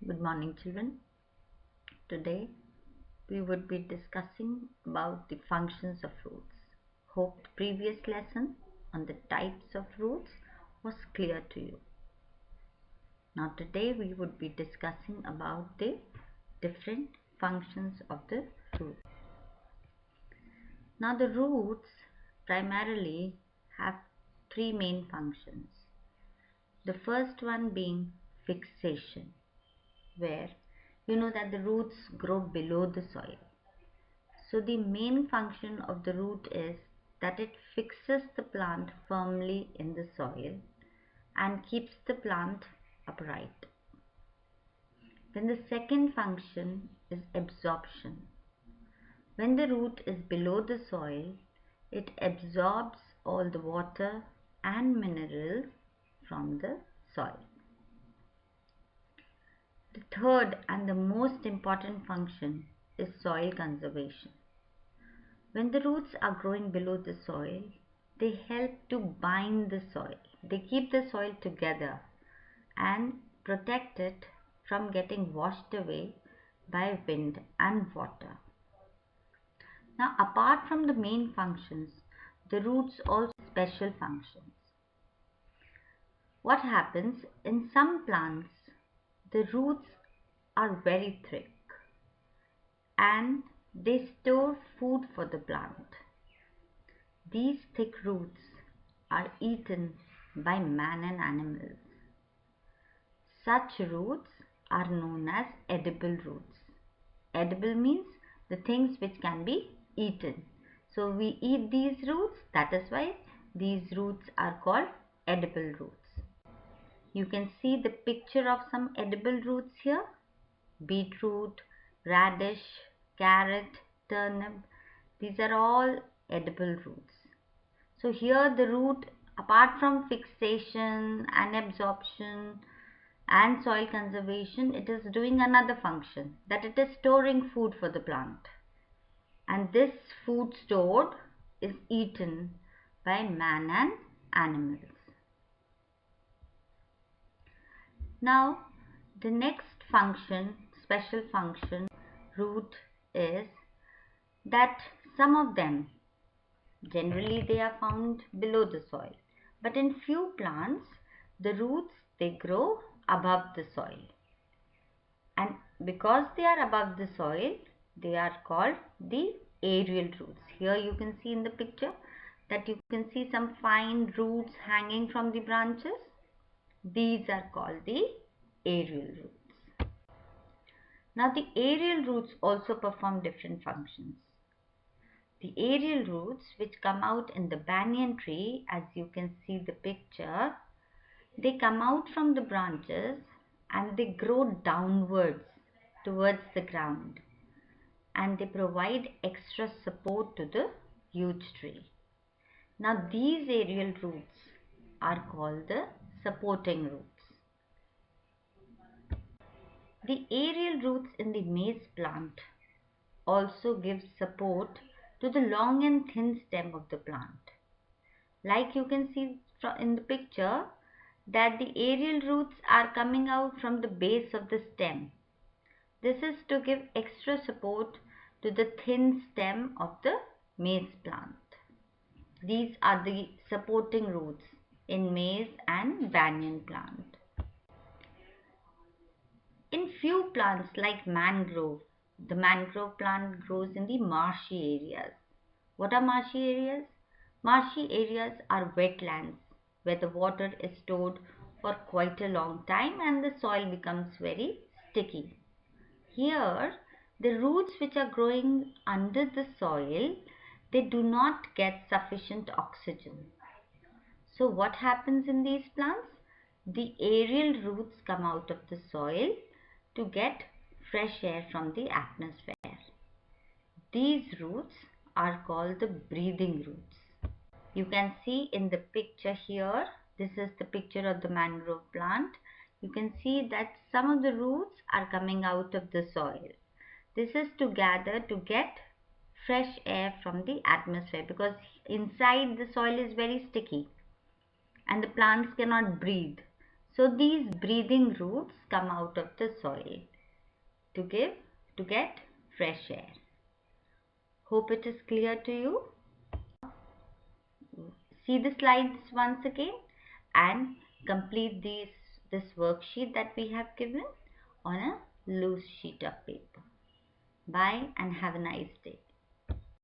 Good morning, children. Today we would be discussing about the functions of roots. Hope the previous lesson on the types of roots was clear to you. Now today we would be discussing about the different functions of the root. Now the roots primarily have three main functions. The first one being fixation, where you know that the roots grow below the soil. So the main function of the root is that it fixes the plant firmly in the soil and keeps the plant upright. Then the second function is absorption. When the root is below the soil, it absorbs all the water and minerals from the soil. The third and the most important function is soil conservation. When the roots are growing below the soil, they help to bind the soil. They keep the soil together and protect it from getting washed away by wind and water. Now, apart from the main functions, the roots also have special functions. What happens in some plants, the roots are very thick and they store food for the plant. These thick roots are eaten by man and animals. Such roots are known as edible roots. Edible means the things which can be eaten. So we eat these roots, that is why these roots are called edible roots. You can see the picture of some edible roots here. Beetroot, radish, carrot, turnip. These are all edible roots. So here the root, apart from fixation and absorption and soil conservation, it is doing another function, that it is storing food for the plant. And this food stored is eaten by man and animals. Now the next function, special function, root is that some of them, generally they are found below the soil, but in few plants the roots, they grow above the soil, and because they are above the soil, they are called the aerial roots. Here you can see in the picture that you can see some fine roots hanging from the branches. These are called the aerial roots. Now the aerial roots also perform different functions. The aerial roots which come out in the banyan tree, as you can see the picture, they come out from the branches and they grow downwards towards the ground, and they provide extra support to the huge tree. Now these aerial roots are called the supporting roots. The aerial roots in the maize plant also give support to the long and thin stem of the plant. Like you can see in the picture that the aerial roots are coming out from the base of the stem. This is to give extra support to the thin stem of the maize plant. These are the supporting roots in maize and banyan plant. In few plants like mangrove, the mangrove plant grows in the marshy areas. What are marshy areas? Marshy areas are wetlands where the water is stored for quite a long time and the soil becomes very sticky. Here, the roots which are growing under the soil, they do not get sufficient oxygen. So what happens in these plants? The aerial roots come out of the soil to get fresh air from the atmosphere. These roots are called the breathing roots. You can see in the picture here, this is the picture of the mangrove plant. You can see that some of the roots are coming out of the soil. This is to gather to get fresh air from the atmosphere, because inside the soil is very sticky and the plants cannot breathe. So these breathing roots come out of the soil to get fresh air. Hope it is clear to you. See the slides once again and complete this worksheet that we have given on a loose sheet of paper. Bye and have a nice day.